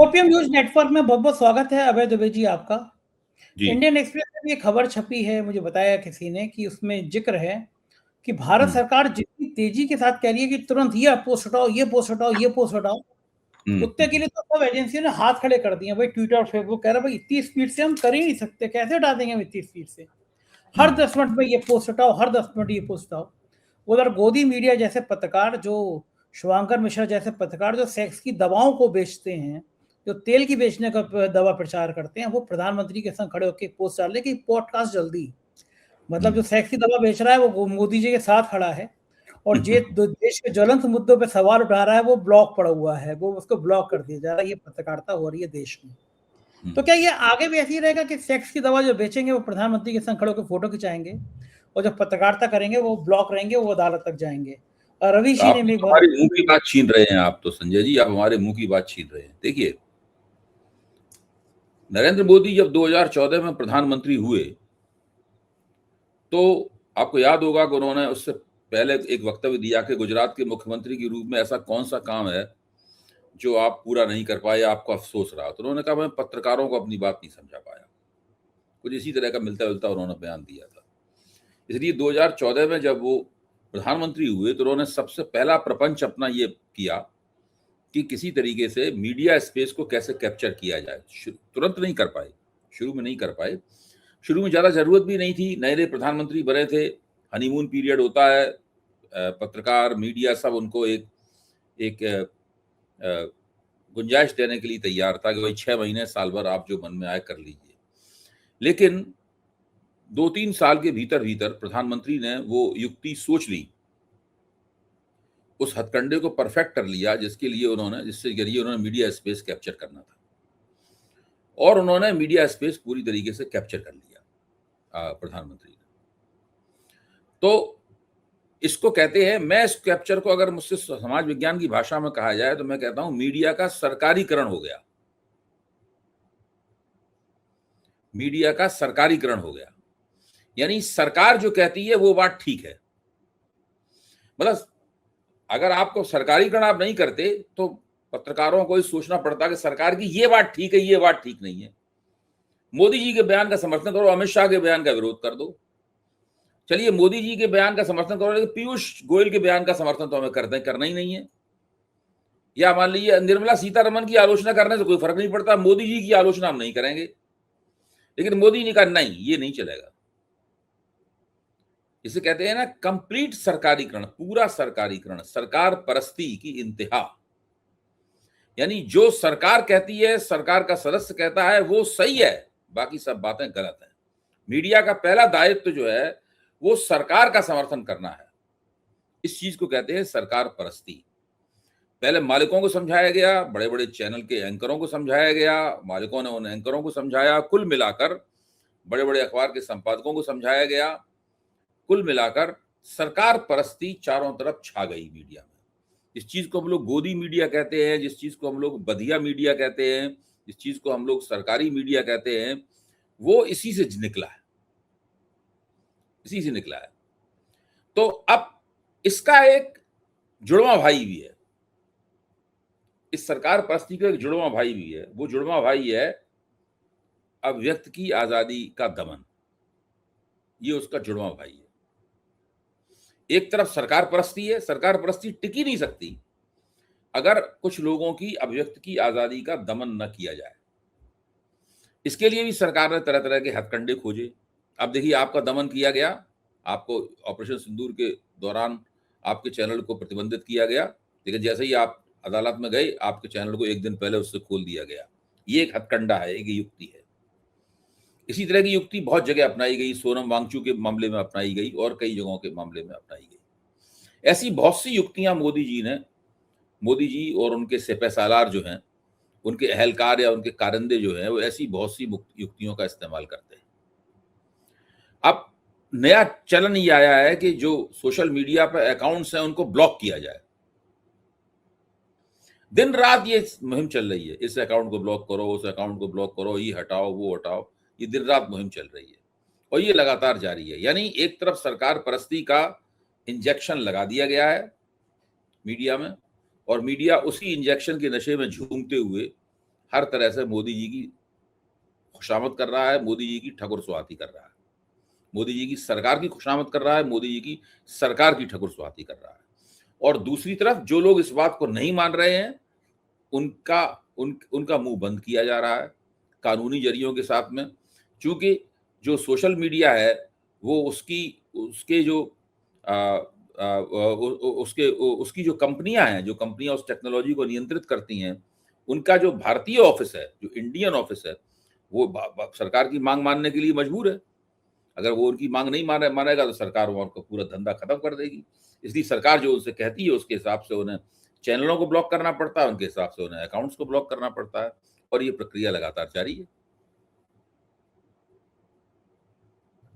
OPM news network में बहुत बहुत स्वागत है अभय दुबे जी आपका। जी। इंडियन एक्सप्रेस में ये खबर छपी है, मुझे बताया किसी ने कि उसमें जिक्र है कि भारत सरकार जितनी तेजी के साथ कह रही है कि तुरंत ये पोस्ट हटाओ, ये पोस्ट हटाओ, ये पोस्ट हटाओ, उतने के लिए तो सब एजेंसियों ने हाथ खड़े कर दिए। भाई ट्विटर और फेसबुक कह रहा है भाई इतनी स्पीड से हम कर ही नहीं सकते, कैसे हटा देंगे हम इतनी स्पीड से। हर 10 मिनट में ये पोस्ट हटाओ, हर 10 मिनट ये पोस्ट हटाओ। उधर गोदी मीडिया जैसे पत्रकार, जो शुभांकर मिश्रा जैसे पत्रकार जो सेक्स की दवाओं को बेचते हैं, जो तेल की बेचने का दवा प्रचार करते हैं, वो प्रधानमंत्री के संग खड़े होकर पोस्ट डाल रहे कि पॉडकास्ट जल्दी। मतलब जो सेक्स की दवा बेच रहा है वो मोदी जी के साथ खड़ा है, और जे देश के ज्वलंत मुद्दों पे सवाल उठा रहा है वो ब्लॉक पड़ा हुआ है, वो उसको ब्लॉक कर दिया जा रहा है। ये पत्रकारिता हो रही है देश में। तो क्या ये आगे भी ऐसे ही रहेगा कि सेक्स की दवा जो बेचेंगे वो प्रधानमंत्री के संग खड़े होकर फोटो खिंचाएंगे, और जो पत्रकारिता करेंगे वो ब्लॉक रहेंगे, वो अदालत तक जाएंगे। रवि जी आप ने भी बहुत हमारे मुंह की बात छीन रहे हैं। आप तो संजय जी, आप हमारे मुंह की बात छीन रहे हैं। देखिए, नरेंद्र मोदी जब 2014 में प्रधानमंत्री हुए तो आपको याद होगा कि उन्होंने उससे पहले एक वक्तव्य दिया कि गुजरात के मुख्यमंत्री के रूप में ऐसा कौन सा काम है जो आप पूरा नहीं कर पाए, आपको अफसोस रहा। तो उन्होंने कहा मैं पत्रकारों को अपनी बात नहीं समझा पाया। कुछ इसी तरह का मिलता जुलता उन्होंने बयान दिया था। इसलिए 2014 में जब वो प्रधानमंत्री हुए तो उन्होंने सबसे पहला प्रपंच अपना ये किया कि किसी तरीके से मीडिया स्पेस को कैसे कैप्चर किया जाए। तुरंत नहीं कर पाए, शुरू में नहीं कर पाए। शुरू में ज़्यादा ज़रूरत भी नहीं थी, नए नए प्रधानमंत्री बने थे, हनीमून पीरियड होता है, पत्रकार मीडिया सब उनको एक एक गुंजाइश देने के लिए तैयार था कि भाई 6 महीने साल भर आप जो मन में आए कर लीजिए। लेकिन 2-3 साल के भीतर भीतर प्रधानमंत्री ने वो युक्ति सोच ली, उस हथकंडे को परफेक्ट कर लिया जिसके लिए जिससे जरिए उन्होंने मीडिया स्पेस कैप्चर करना था, और उन्होंने मीडिया स्पेस पूरी तरीके से कैप्चर कर लिया प्रधानमंत्री ने। तो इसको कहते हैं, मैं इस कैप्चर को अगर मुझसे समाज विज्ञान की भाषा में कहा जाए तो मैं कहता हूं मीडिया का सरकारीकरण हो गया। मीडिया का सरकारीकरण हो गया, यानी सरकार जो कहती है वो बात ठीक है। मतलब अगर आपको सरकारीकरण आप नहीं करते तो पत्रकारों को ही सोचना पड़ता कि सरकार की ये बात ठीक है, ये बात ठीक नहीं है। मोदी जी के बयान का समर्थन करो, अमित शाह के बयान का विरोध कर दो। चलिए मोदी जी के बयान का समर्थन करो, लेकिन पीयूष गोयल के बयान का समर्थन तो हमें करना ही नहीं है। या मान लीजिए निर्मला सीतारमण की आलोचना करने से कोई फर्क नहीं पड़ता, मोदी जी की आलोचना हम नहीं करेंगे। लेकिन मोदी ने कहा नहीं, ये नहीं चलेगा। इसे कहते हैं ना कंप्लीट सरकारीकरण, पूरा सरकारीकरण, सरकार परस्ती की इंतहा। यानी जो सरकार कहती है, सरकार का सदस्य कहता है वो सही है, बाकी सब बातें गलत है। मीडिया का पहला दायित्व जो है वो सरकार का समर्थन करना है। इस चीज को कहते हैं सरकार परस्ती। पहले मालिकों को समझाया गया, बड़े बड़े चैनल के एंकरों को समझाया गया, मालिकों ने उन एंकरों को समझाया, कुल मिलाकर बड़े बड़े अखबार के संपादकों को समझाया गया। कुल मिलाकर सरकार परस्ती चारों तरफ छा गई मीडिया में। इस चीज को हम लोग गोदी मीडिया कहते हैं, जिस चीज को हम लोग बधिया मीडिया कहते हैं, जिस चीज को हम लोग सरकारी मीडिया कहते हैं, वो इसी से निकला है, इसी से निकला है। तो अब इसका एक जुड़वा भाई भी है, इस सरकार परस्ती का एक जुड़वा भाई भी है। वो जुड़वा भाई है अभिव्यक्ति की आजादी का दमन। ये उसका जुड़वा भाई है। एक तरफ सरकार परस्ती है, सरकार परस्ती टिकी नहीं सकती अगर कुछ लोगों की अभिव्यक्ति की आजादी का दमन न किया जाए। इसके लिए भी सरकार ने तरह तरह के हथकंडे खोजे। अब देखिए, आपका दमन किया गया, आपको ऑपरेशन सिंदूर के दौरान आपके चैनल को प्रतिबंधित किया गया, लेकिन जैसे ही आप अदालत में गए आपके चैनल को एक दिन पहले उससे खोल दिया गया। ये एक हथकंडा है, एक युक्ति है। इसी तरह की युक्ति बहुत जगह अपनाई गई, सोनम वांगचू के मामले में अपनाई गई और कई जगहों के मामले में अपनाई गई। ऐसी बहुत सी युक्तियां मोदी जी और उनके सिपहसालार जो हैं, उनके अहलकार या उनके कारिंदे जो हैं, वो ऐसी बहुत सी युक्तियों का इस्तेमाल करते हैं। अब नया चलन ये आया है कि जो सोशल मीडिया पर अकाउंट्स हैं उनको ब्लॉक किया जाए। दिन रात ये मुहिम चल रही है, इस अकाउंट को ब्लॉक करो, उस अकाउंट को ब्लॉक करो, ये हटाओ, वो हटाओ। ये दिन रात मुहिम चल रही है और ये लगातार जारी है। यानी एक तरफ सरकार परस्ती का इंजेक्शन लगा दिया गया है मीडिया में, और मीडिया उसी इंजेक्शन के नशे में झूमते हुए हर तरह से मोदी जी की खुशामद कर रहा है, मोदी जी की ठकुर सुहाती कर रहा है, मोदी जी की सरकार की खुशामद कर रहा है, मोदी जी की सरकार की ठकुर सुहाती कर रहा है। और दूसरी तरफ जो लोग इस बात को नहीं मान रहे हैं, उनका मुंह बंद किया जा रहा है कानूनी जरियों के साथ में। चूंकि जो सोशल मीडिया है वो उसके जो आ, आ, उसके उसकी जो कंपनियां हैं, जो कंपनियां उस टेक्नोलॉजी को नियंत्रित करती हैं, उनका जो भारतीय ऑफिस है, जो इंडियन ऑफिस है, वो सरकार की मांग मानने के लिए मजबूर है। अगर वो उनकी मांग नहीं मानेगा तो सरकार वहां का पूरा धंधा खत्म कर देगी। इसलिए सरकार जो उनसे कहती है उसके हिसाब से उन्हें चैनलों को ब्लॉक करना पड़ता है, उनके हिसाब से उन्हें अकाउंट्स को ब्लॉक करना पड़ता है, और ये प्रक्रिया लगातार जारी है।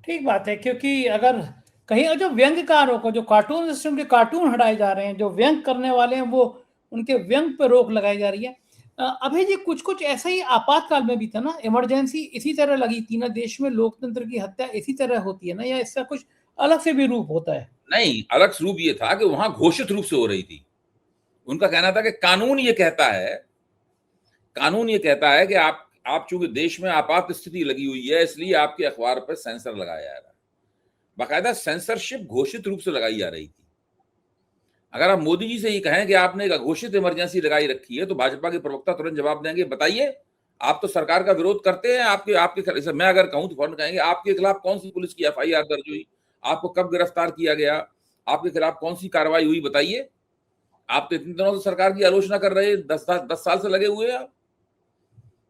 ठीक बात है, क्योंकि अगर कहीं जो व्यंग्यकारों को, जो कार्टून सिस्टम के कार्टून हटाए जा रहे हैं, जो व्यंग करने वाले हैं, वो उनके व्यंग पे रोक लगाई जा रही है। अभय जी, कुछ कुछ ऐसा ही आपातकाल में भी था ना, इमरजेंसी इसी तरह लगी थी ना, देश में लोकतंत्र की हत्या इसी तरह होती है ना, या इसका कुछ अलग से भी रूप होता है? नहीं, अलग रूप ये था कि वहां घोषित रूप से हो रही थी। उनका कहना था कि कानून ये कहता है कि आप चूंकि देश में आपात स्थिति लगी हुई है, इसलिए आपके अखबार पर सेंसर लगाया जा रहा है। बाकायदा सेंसरशिप घोषित रूप से लगाई जा रही थी। अगर आप मोदी जी से ये कहें कि आपने एक अघोषित इमरजेंसी लगाई रखी है, तो भाजपा के प्रवक्ता तुरंत जवाब देंगे, बताइए, आप तो सरकार का विरोध करते हैं, आपके मैं अगर कहूं तो फौरन कहेंगे आपके खिलाफ कौन सी पुलिस की एफआईआर दर्ज हुई, आपको कब गिरफ्तार किया गया, आपके खिलाफ कौन सी कार्रवाई हुई, बताइए। आप तो इतने दिनों से सरकार की आलोचना कर रहे हैं, 10 साल से लगे हुए हैं आप।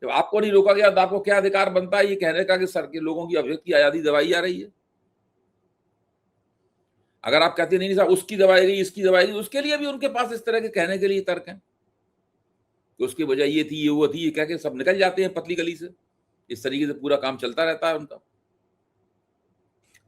जब आपको नहीं रोका गया तो आपको क्या अधिकार बनता है ये कहने का कि सर के लोगों की अभिव्यक्ति की आजादी दबाई जा रही है? अगर आप कहते नहीं साहब उसकी दबाई गई, इसकी दबाई गई, उसके लिए भी उनके पास इस तरह के कहने के लिए तर्क हैं। तो उसकी वजह ये थी, ये वो थी, ये कह के सब निकल जाते हैं पतली गली से। इस तरीके से पूरा काम चलता रहता है उनका।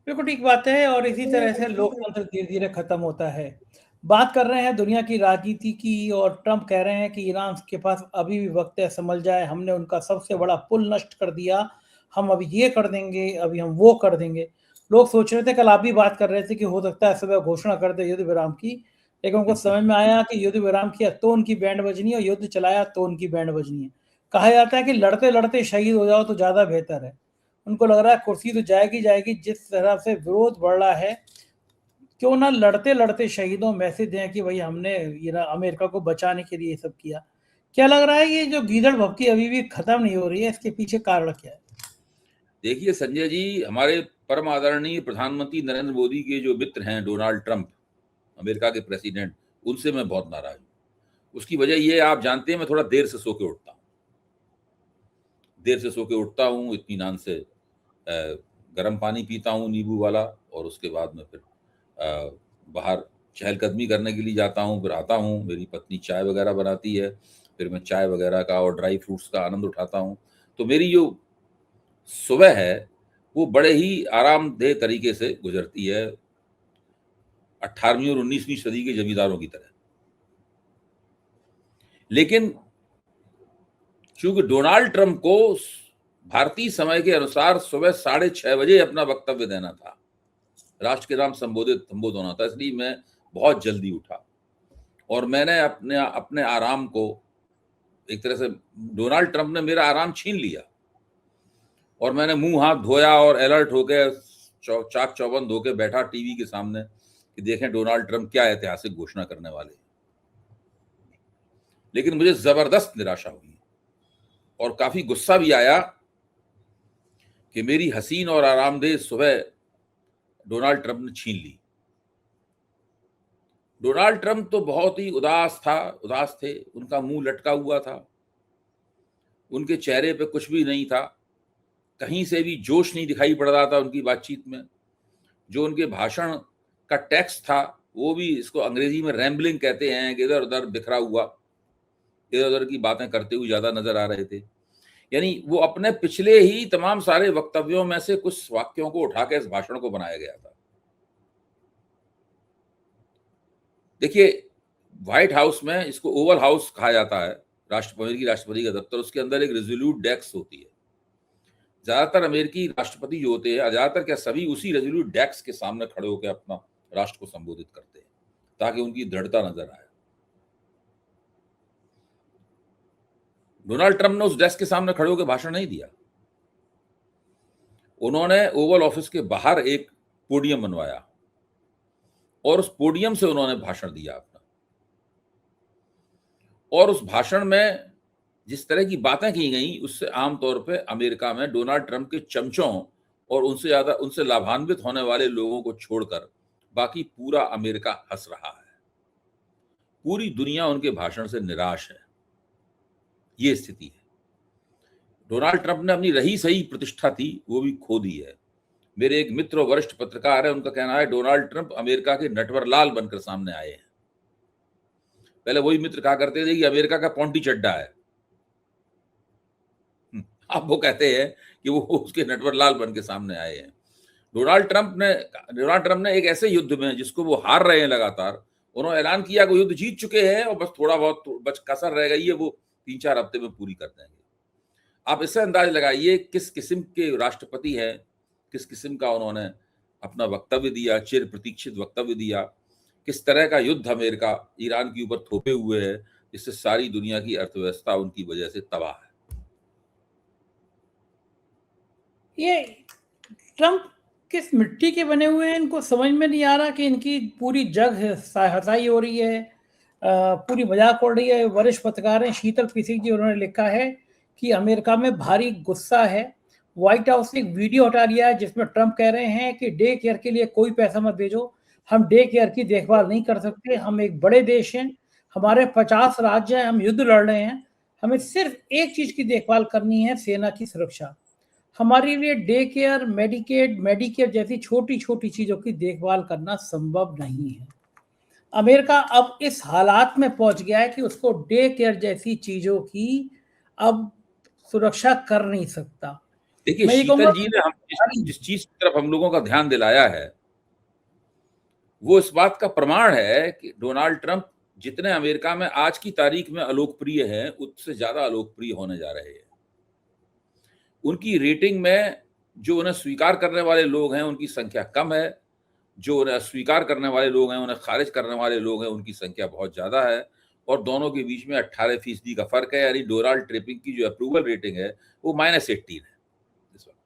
बिल्कुल ठीक बात है, और इसी तरह से लोकतंत्र धीरे धीरे खत्म होता है। बात कर रहे हैं दुनिया की राजनीति की, और ट्रंप कह रहे हैं कि ईरान के पास अभी भी वक्त है, समझ जाए, हमने उनका सबसे बड़ा पुल नष्ट कर दिया, हम अभी ये कर देंगे, अभी हम वो कर देंगे। लोग सोच रहे थे, कल आप भी बात कर रहे थे कि हो सकता है सुबह घोषणा कर दे युद्ध विराम की, लेकिन उनको समझ में आया कि युद्ध विराम किया तो उनकी बैंड बजनी है, और युद्ध चलाया तो उनकी बैंड बजनी है। कहा जाता है कि लड़ते लड़ते शहीद हो जाओ तो ज्यादा बेहतर है। उनको लग रहा है कुर्सी तो जाएगी जाएगी, जिस तरह से विरोध बढ़ रहा है, क्यों ना लड़ते लड़ते शहीदों मैसेज दें कि भाई हमने ये अमेरिका को बचाने के लिए ये सब किया। क्या लग रहा है ये जो गीदड़ भभकी अभी भी खत्म नहीं हो रही है, इसके पीछे कारण क्या है? देखिए संजय जी, हमारे परम आदरणीय प्रधानमंत्री नरेंद्र मोदी के जो मित्र हैं डोनाल्ड ट्रंप, अमेरिका के प्रेसिडेंट, उनसे मैं बहुत नाराज हूँ। उसकी वजह ये आप जानते हैं, मैं थोड़ा देर से सो के उठता हूँ, इत्मीनान से गर्म पानी पीता हूँ नींबू वाला, और उसके बाद में फिर बाहर चहलकदमी करने के लिए जाता हूँ, फिर आता हूँ, मेरी पत्नी चाय वगैरह बनाती है, फिर मैं चाय वगैरह का और ड्राई फ्रूट्स का आनंद उठाता हूँ। तो मेरी जो सुबह है वो बड़े ही आरामदेह तरीके से गुजरती है, 18वीं और 19वीं सदी के जमींदारों की तरह। लेकिन चूंकि डोनाल्ड ट्रंप को भारतीय समय के अनुसार सुबह 6:30 बजे अपना वक्तव्य देना था, राष्ट्र के नाम संबोधित होना था, इसलिए मैं बहुत जल्दी उठा और मैंने अपने आराम को, एक तरह से डोनाल्ड ट्रंप ने मेरा आराम छीन लिया, और मैंने मुंह हाथ धोया और अलर्ट होकर चाक चौबंद धोके बैठा टीवी के सामने कि देखें डोनाल्ड ट्रंप क्या ऐतिहासिक घोषणा करने वाले। लेकिन मुझे जबरदस्त निराशा हुई और काफी गुस्सा भी आया कि मेरी हसीन और आरामदेह सुबह डोनाल्ड ट्रंप ने छीन ली। डोनाल्ड ट्रंप तो बहुत ही उदास थे, उनका मुंह लटका हुआ था, उनके चेहरे पे कुछ भी नहीं था, कहीं से भी जोश नहीं दिखाई पड़ रहा था उनकी बातचीत में। जो उनके भाषण का टेक्स्ट था वो भी, इसको अंग्रेजी में रैम्बलिंग कहते हैं, कि इधर उधर बिखरा हुआ, इधर उधर की बातें करते हुए ज्यादा नजर आ रहे थे। यानी वो अपने पिछले ही तमाम सारे वक्तव्यों में से कुछ वाक्यों को उठाकर इस भाषण को बनाया गया था। देखिए, व्हाइट हाउस में, इसको ओवल हाउस कहा जाता है, राष्ट्रपति का दफ्तर, उसके अंदर एक रेजोल्यूट डेस्क होती है। ज्यादातर अमेरिकी राष्ट्रपति जो होते हैं, ज्यादातर क्या सभी, उसी रेजोल्यूट डेस्क के सामने खड़े होकर अपना राष्ट्र को संबोधित करते हैं, ताकि उनकी दृढ़ता नजर आए। डोनाल्ड ट्रंप ने उस डेस्क के सामने खड़े होकर भाषण नहीं दिया, उन्होंने ओवल ऑफिस के बाहर एक पोडियम बनवाया और उस पोडियम से उन्होंने भाषण दिया अपना। और उस भाषण में जिस तरह की बातें की गई, उससे आमतौर पे अमेरिका में डोनाल्ड ट्रंप के चमचों और उनसे लाभान्वित होने वाले लोगों को छोड़कर बाकी पूरा अमेरिका हंस रहा है। पूरी दुनिया उनके भाषण से निराश है। ये स्थिति है। डोनाल्ड ट्रंप ने अपनी रही सही प्रतिष्ठा थी, वो भी खो दी है। मेरे एक मित्र वरिष्ठ पत्रकार है, उनका कहना है डोनाल्ड ट्रंप अमेरिका के नटवरलाल बनकर सामने आए हैं। पहले वही मित्र कहा करते थे कि अमेरिका का पॉन्टी चड्डा है, अब वो कहते हैं कि वो उसके नटवरलाल बन के सामने आए हैं। डोनाल्ड ट्रंप ने एक ऐसे युद्ध में जिसको वो हार रहे हैं लगातार, उन्होंने ऐलान किया कि युद्ध जीत चुके हैं और बस थोड़ा बहुत बच कसर रह गई है, वो 3-4 हफ्ते में पूरी कर देंगे। आप इससे अंदाज लगाइए किस किस्म के राष्ट्रपति हैं, किस किस्म का उन्होंने अपना वक्तव्य दिया, चिर प्रतीक्षित वक्तव्य दिया, किस तरह का युद्ध अमेरिका ईरान के ऊपर थोपे हुए है, जिससे सारी दुनिया की अर्थव्यवस्था उनकी वजह से तबाह है। ये ट्रंप किस मिट्टी के बने हुए हैं, इनको समझ में नहीं आ रहा कि इनकी पूरी जग हसाई हो रही है, पूरी मजाक उड़ रही है। वरिष्ठ पत्रकार हैं शीतल पिसिक जी, उन्होंने लिखा है कि अमेरिका में भारी गुस्सा है। व्हाइट हाउस ने एक वीडियो हटा लिया है जिसमें ट्रंप कह रहे हैं कि डे केयर के लिए कोई पैसा मत भेजो, हम डे केयर की देखभाल नहीं कर सकते, हम एक बड़े देश हैं, हमारे 50 राज्य हैं, हम युद्ध लड़ रहे हैं, हमें सिर्फ एक चीज की देखभाल करनी है, सेना की सुरक्षा। हमारे लिए डे केयर, मेडिकेयर जैसी छोटी छोटी चीजों की देखभाल करना संभव नहीं है। अमेरिका अब इस हालात में पहुंच गया है कि उसको डे केयर जैसी चीजों की अब सुरक्षा कर नहीं सकता। देखिए शीतल जी ने जिस चीज की तरफ हम लोगों का ध्यान दिलाया है, वो इस बात का प्रमाण है कि डोनाल्ड ट्रंप जितने अमेरिका में आज की तारीख में अलोकप्रिय हैं, उससे ज्यादा अलोकप्रिय होने जा रहे हैं। उनकी रेटिंग में जो उन्हें स्वीकार करने वाले लोग हैं उनकी संख्या कम है, जो उन्हें अस्वीकार करने वाले लोग हैं, उन्हें खारिज करने वाले लोग हैं, उनकी संख्या बहुत ज्यादा है। और दोनों के बीच में 18% का फर्क है। यानी डोनाल्ड ट्रंप की जो अप्रूवल रेटिंग है वो -18 है इस वक्त।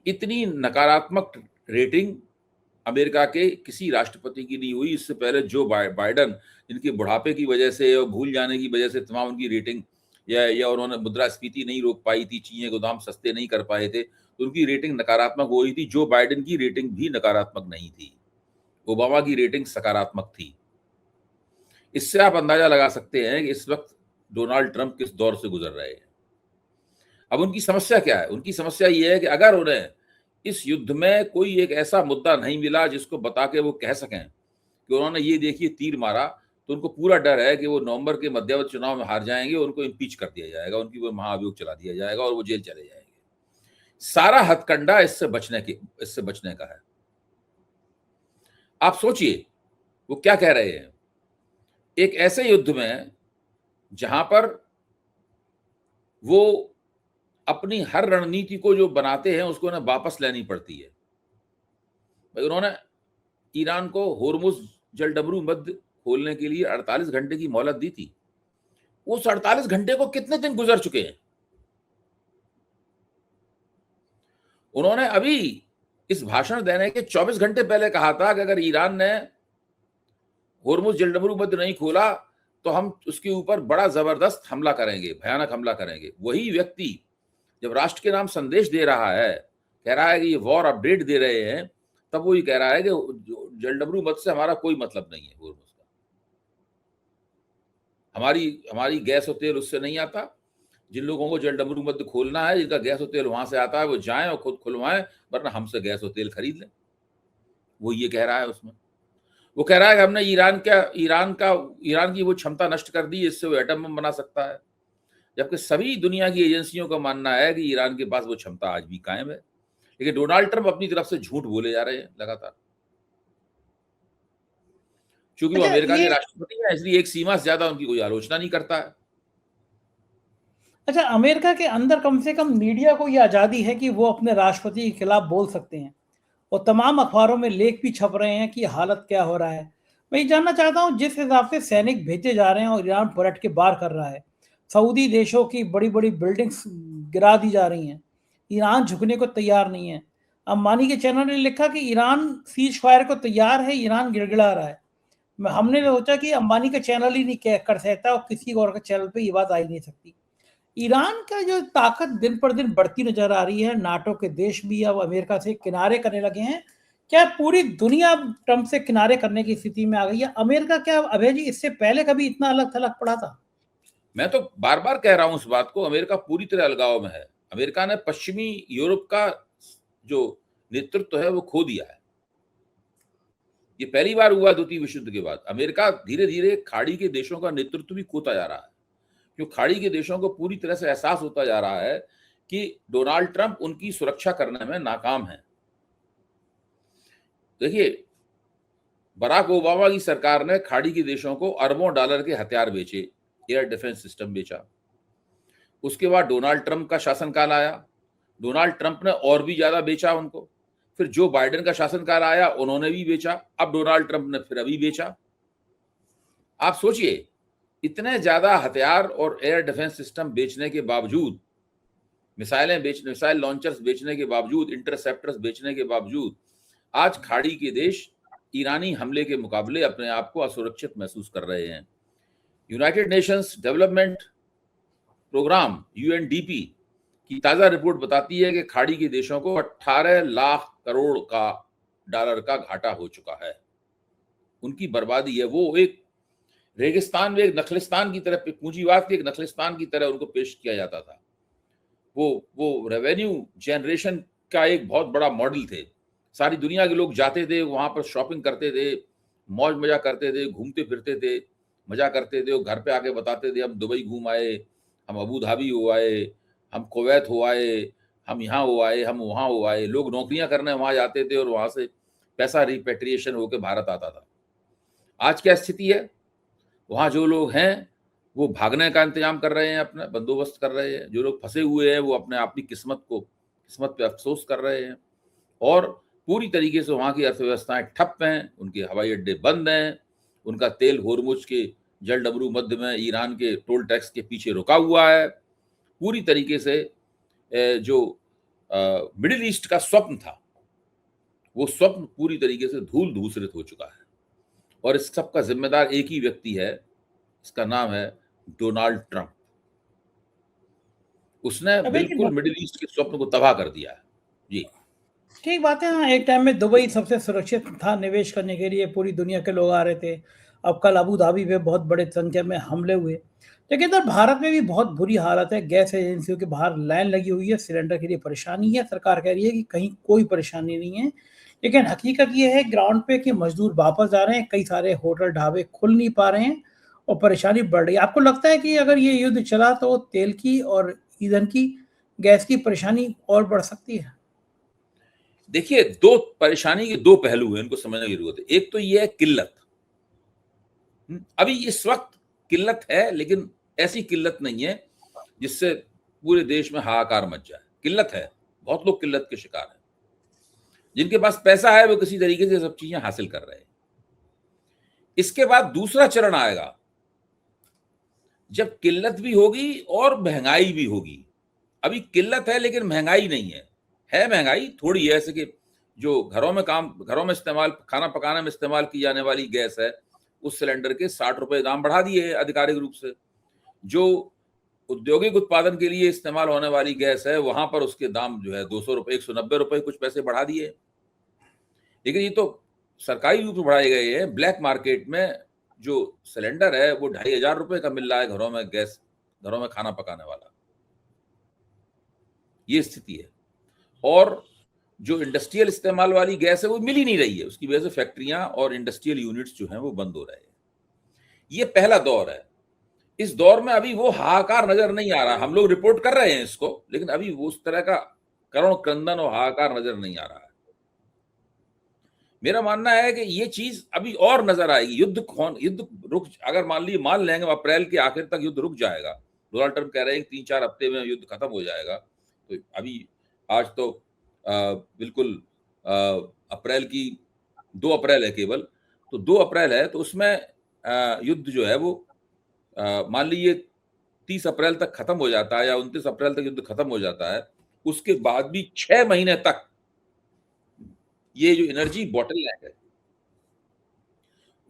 इतनी नकारात्मक रेटिंग अमेरिका के किसी राष्ट्रपति की नहीं हुई। इससे पहले जो बाइडन, जिनके बुढ़ापे की वजह से और भूल जाने की वजह से तमाम उनकी रेटिंग या उन्होंने मुद्रास्फीति नहीं रोक पाई थी, चीजें को दाम सस्ते नहीं कर पाए थे, तो उनकी रेटिंग नकारात्मक हो रही थी। जो बाइडन की रेटिंग भी नकारात्मक नहीं थी, ओबामा की रेटिंग सकारात्मक थी। इससे आप अंदाजा लगा सकते हैं कि इस वक्त डोनाल्ड ट्रंप किस दौर से गुजर रहे हैं। अब उनकी समस्या क्या है? उनकी समस्या ये है कि अगर उन्हें इस युद्ध में कोई एक ऐसा मुद्दा नहीं मिला जिसको बता के वो कह सकें कि उन्होंने ये देखिए तीर मारा, तो उनको पूरा डर है कि वो नवंबर के मध्यावधि चुनाव में हार जाएंगे, उनको इम्पीच कर दिया जाएगा, उनकी वो महाअभियोग चला दिया जाएगा और वो जेल चले जाएंगे। सारा हथकंडा इससे बचने का है। आप सोचिए वो क्या कह रहे हैं। एक ऐसे युद्ध में जहां पर वो अपनी हर रणनीति को जो बनाते हैं उसको उन्हें वापस लेनी पड़ती है। भाई उन्होंने ईरान को होर्मुज जलडमरू मध्य खोलने के लिए 48 घंटे की मोहलत दी थी। उस 48 घंटे को कितने दिन गुजर चुके हैं। उन्होंने अभी इस भाषण देने के 24 घंटे पहले कहा था कि अगर ईरान ने होर्मुज जलडमरू मध्य नहीं खोला तो हम उसके ऊपर बड़ा जबरदस्त हमला करेंगे, भयानक हमला करेंगे। वही व्यक्ति जब राष्ट्र के नाम संदेश दे रहा है, कह रहा है कि ये वॉर अपडेट दे रहे हैं, तब वो ये कह रहा है कि जलडमरू मध्य से हमारा कोई मतलब नहीं है। होर्मुज का हमारी गैस और तेल उससे नहीं आता। जिन लोगों को जलडमरू मध्य खोलना है, जिनका गैस और तेल वहां से आता है, वो जाएं और खुद खुलवाएं, वरना हमसे गैस और तेल खरीद लें। वो ये कह रहा है उसमें। वो कह रहा है कि हमने ईरान की वो क्षमता नष्ट कर दी, इससे वो एटम बम बना सकता है, जबकि सभी दुनिया की एजेंसियों का मानना है कि ईरान के पास वो क्षमता आज भी कायम है। लेकिन डोनाल्ड ट्रंप अपनी तरफ से झूठ बोले जा रहे हैं लगातार, क्योंकि वो अमेरिका के राष्ट्रपति हैं, इसलिए एक सीमा से ज्यादा उनकी कोई आलोचना नहीं करता है। अच्छा, अमेरिका के अंदर कम से कम मीडिया को यह आजादी है कि वो अपने राष्ट्रपति के खिलाफ बोल सकते हैं और तमाम अखबारों में लेख भी छप रहे हैं कि हालत क्या हो रहा है। मैं ये जानना चाहता हूं, जिस हिसाब से सैनिक भेजे जा रहे हैं और ईरान पलट के बाहर कर रहा है, सऊदी देशों की बड़ी-बड़ी बिल्डिंग्स गिरा दी जा रही हैं। ईरान झुकने को तैयार नहीं है। अंबानी के चैनल ने लिखा कि ईरान सीज़ फायर को तैयार है, ईरान गिड़गिड़ा रहा है। हमने सोचा कि अंबानी का चैनल ही नहीं कर सकता और किसी और के चैनल पे ये बात आ ही नहीं सकती। ईरान का जो ताकत दिन पर दिन बढ़ती नजर आ रही है, नाटो के देश भी अब अमेरिका से किनारे करने लगे हैं। क्या पूरी दुनिया ट्रंप से किनारे करने की स्थिति में आ गई है? अमेरिका क्या अभय जी इससे पहले कभी इतना अलग थलग पड़ा था? मैं तो बार बार कह रहा हूं इस बात को, अमेरिका पूरी तरह अलगाव में है। अमेरिका ने पश्चिमी यूरोप का जो नेतृत्व है वो खो दिया है। ये पहली बार हुआ द्वितीय विश्व युद्ध के बाद। अमेरिका धीरे धीरे खाड़ी के देशों का नेतृत्व भी खोता जा रहा है, क्योंकि खाड़ी के देशों को पूरी तरह से एहसास होता जा रहा है कि डोनाल्ड ट्रंप उनकी सुरक्षा करने में नाकाम है। देखिए, बराक ओबामा की सरकार ने खाड़ी के देशों को अरबों डॉलर के हथियार बेचे, एयर डिफेंस सिस्टम बेचा। उसके बाद डोनाल्ड ट्रंप का शासनकाल आया, डोनाल्ड ट्रंप ने और भी ज्यादा बेचा उनको। फिर जो बाइडेन का शासनकाल आया, उन्होंने भी बेचा। अब डोनाल्ड ट्रंप ने फिर अभी बेचा। आप सोचिए, इतने ज्यादा हथियार और एयर डिफेंस सिस्टम बेचने के बावजूद, मिसाइल लॉन्चर्स बेचने के बावजूद, इंटरसेप्टर्स बेचने के बावजूद, आज खाड़ी के देश ईरानी हमले के मुकाबले अपने आप को असुरक्षित महसूस कर रहे हैं। United Nations Development Programme UNDP की ताजा रिपोर्ट बताती है कि खाड़ी के देशों को 18 लाख करोड़ का डॉलर का घाटा हो चुका है। उनकी बर्बादी है। वो एक रेगिस्तान में एक नखलिस्तान की तरह, पूंजीवाद के एक नखलिस्तान की तरह उनको पेश किया जाता था। वो रेवेन्यू जनरेशन का एक बहुत बड़ा मॉडल थे। सारी दुनिया के लोग जाते थे वहां पर, शॉपिंग करते थे, मौज मजा करते थे, घूमते फिरते थे, मजा करते थे। वो घर पे आके बताते थे हम दुबई घूम आए, हम अबू धाबी हो आए, हम कुवैत हो आए, हम यहाँ हो आए, हम वहाँ हो आए। लोग नौकरियां करने वहां जाते थे और वहां से पैसा रिपेट्रिएशन होकर भारत आता था। आज क्या स्थिति है? वहां जो लोग हैं वो भागने का इंतजाम कर रहे हैं, अपना बंदोबस्त कर रहे हैं। जो लोग फंसे हुए हैं वो अपने अपनी किस्मत पे अफसोस कर रहे हैं। और पूरी तरीके से वहां की अर्थव्यवस्थाएं ठप हैं, उनके हवाई अड्डे बंद हैं, उनका तेल होर्मुज के जल डमरू मध्य में ईरान के टोल टैक्स के पीछे रुका हुआ है। पूरी तरीके से जो मिडिल ईस्ट का स्वप्न था, वो स्वप्न पूरी तरीके से धूल धूसरित हो चुका है। और इस सब का जिम्मेदार एक ही व्यक्ति है, इसका नाम है डोनाल्ड ट्रंप। उसने बिल्कुल मिडिल ईस्ट के स्वप्न को तबाह कर दिया है। जी ठीक बात है। हाँ, एक टाइम में दुबई सबसे सुरक्षित था निवेश करने के लिए, पूरी दुनिया के लोग आ रहे थे। अब कल अबू धाबी पे बहुत बड़े संख्या में हमले हुए। लेकिन इधर भारत में भी बहुत बुरी हालत है। गैस एजेंसियों के बाहर लाइन लगी हुई है, सिलेंडर के लिए परेशानी है। सरकार कह रही है कि कहीं कोई परेशानी नहीं है, लेकिन हकीकत ये है ग्राउंड पे कि मजदूर वापस जा रहे हैं, कई सारे होटल ढाबे खुल नहीं पा रहे हैं और परेशानी बढ़ रही है। आपको लगता है कि अगर ये युद्ध चला तो तेल की और ईंधन की, गैस की परेशानी और बढ़ सकती है? देखिए, दो परेशानी के दो पहलू हैं, इनको समझने की जरूरत है। एक तो ये है किल्लत। अभी इस वक्त किल्लत है, लेकिन ऐसी किल्लत नहीं है जिससे पूरे देश में हाहाकार मच जाए। किल्लत है, बहुत लोग किल्लत के शिकार हैं। जिनके पास पैसा है वो किसी तरीके से सब चीजें हासिल कर रहे हैं। इसके बाद दूसरा चरण आएगा जब किल्लत भी होगी और महंगाई भी होगी। अभी किल्लत है लेकिन महंगाई नहीं है। महंगाई थोड़ी है, ऐसे कि जो घरों में इस्तेमाल, खाना पकाने में इस्तेमाल की जाने वाली गैस है, उस सिलेंडर के 60 रुपए दाम बढ़ा दिए आधिकारिक रूप से। जो औद्योगिक उत्पादन के लिए इस्तेमाल होने वाली गैस है, वहां पर उसके दाम जो है 200 रुपए, 190 रुपए कुछ पैसे बढ़ा दिए। लेकिन ये तो सरकारी रूप से बढ़ाए गए हैं। ब्लैक मार्केट में जो सिलेंडर है वो 2500 रुपए का मिल रहा है घरों में, गैस, घरों में खाना पकाने वाला। ये स्थिति है। और जो इंडस्ट्रियल इस्तेमाल वाली गैस है वो मिल ही नहीं रही है। उसकी वजह से फैक्ट्रियां और इंडस्ट्रियल यूनिट्स जो हैं वो बंद हो रहे हैं। ये पहला दौर है। इस दौर में अभी वो हाहाकार नजर नहीं आ रहा। हम लोग रिपोर्ट कर रहे हैं इसको, लेकिन अभी वो उस तरह का करुण क्रंदन और हाहाकार नजर नहीं आ रहा है। मेरा मानना है कि ये चीज अभी और नजर आएगी। युद्ध रुक, अगर मान लेंगे अप्रैल के आखिर तक युद्ध रुक जाएगा। डोनाल्ड ट्रंप कह रहे हैं 3-4 हफ्ते में युद्ध खत्म हो जाएगा। तो अभी आज तो बिल्कुल अप्रैल की 2 अप्रैल है केवल, तो 2 अप्रैल है, तो उसमें युद्ध जो है वो मान लीजिए 30 अप्रैल तक खत्म हो जाता है या 29 अप्रैल तक युद्ध खत्म हो जाता है, उसके बाद भी 6 महीने तक ये जो एनर्जी बॉटलनेक है,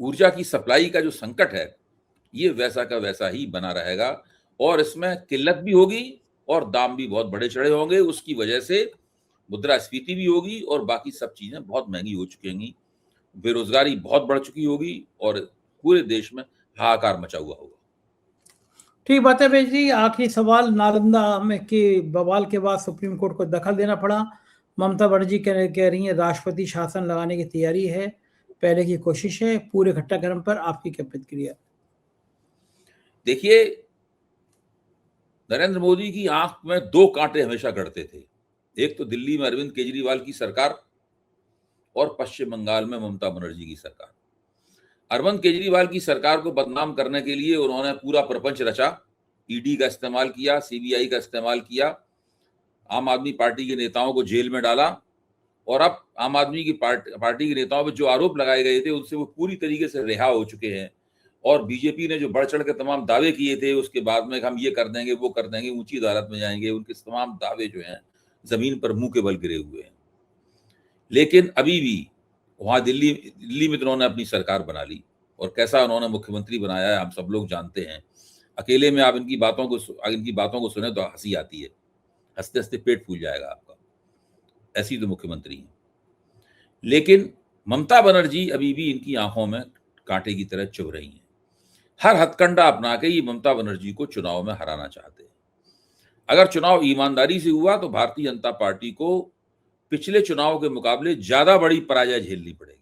ऊर्जा की सप्लाई का जो संकट है, ये वैसा का वैसा ही बना रहेगा और इसमें किल्लत भी होगी और दाम भी बहुत बढ़े चढ़े होंगे। उसकी वजह से मुद्रास्फीति भी होगी और बाकी सब चीजें बहुत महंगी हो चुकी होंगी, बेरोजगारी बहुत बढ़ चुकी होगी और पूरे देश में हाहाकार मचा हुआ होगा। ठीक बात है भाई जी। आखिरी सवाल, नालंदा में के बवाल के बाद सुप्रीम कोर्ट को दखल देना पड़ा। ममता बनर्जी कह रही है राष्ट्रपति शासन लगाने की तैयारी है, पहले की कोशिश है। पूरे घटनाक्रम पर आपकी क्या प्रतिक्रिया? देखिए, नरेंद्र मोदी की आंख में 2 कांटे हमेशा गड़ते थे। एक तो दिल्ली में अरविंद केजरीवाल की सरकार और पश्चिम बंगाल में ममता बनर्जी की सरकार। अरविंद केजरीवाल की सरकार को बदनाम करने के लिए उन्होंने पूरा प्रपंच रचा, ईडी का इस्तेमाल किया, सीबीआई का इस्तेमाल किया, आम आदमी पार्टी के नेताओं को जेल में डाला और अब आम आदमी की पार्टी के नेताओं पर जो आरोप लगाए गए थे उनसे वो पूरी तरीके से रिहा हो चुके हैं। और बीजेपी ने जो बढ़ चढ़ के तमाम दावे किए थे उसके बाद में हम ये कर देंगे, वो कर देंगे, ऊंची अदालत में जाएंगे, उनके तमाम दावे जो हैं जमीन पर मुंह के बल गिरे हुए हैं। लेकिन अभी भी वहां दिल्ली में तो उन्होंने अपनी सरकार बना ली और कैसा उन्होंने मुख्यमंत्री बनाया है हम सब लोग जानते हैं। अकेले में आप इनकी बातों को सुने तो हंसी आती है, हंसते हंसते पेट फूल जाएगा आपका, ऐसी तो मुख्यमंत्री है। लेकिन ममता बनर्जी अभी भी इनकी आंखों में कांटे की तरह चुभ रही हैं। हर हथकंडा अपना के ये ममता बनर्जी को चुनाव में हराना चाहते हैं। अगर चुनाव ईमानदारी से हुआ तो भारतीय जनता पार्टी को पिछले चुनाव के मुकाबले ज्यादा बड़ी पराजय झेलनी पड़ेगी।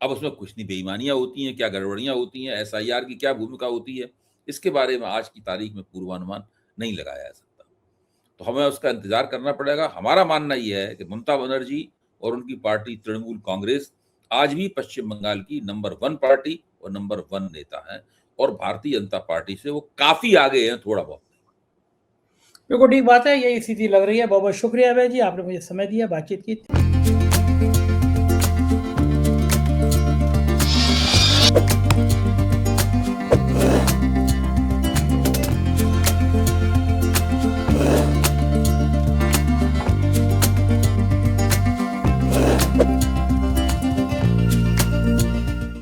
अब उसमें कुछ नहीं बेईमानियां होती हैं, क्या गड़बड़ियां होती हैं, एसआईआर की क्या भूमिका होती है, इसके बारे में आज की तारीख में पूर्वानुमान नहीं लगाया जा सकता। तो हमें उसका इंतजार करना पड़ेगा। हमारा मानना यह है कि ममता बनर्जी और उनकी पार्टी तृणमूल कांग्रेस आज भी पश्चिम बंगाल की नंबर 1 पार्टी और नंबर 1 नेता है और भारतीय जनता पार्टी से वो काफी आगे हैं, थोड़ा बहुत। बिल्कुल ठीक बात है, यही स्थिति लग रही है। बहुत बहुत शुक्रिया अभय जी, आपने मुझे समय दिया, बातचीत की।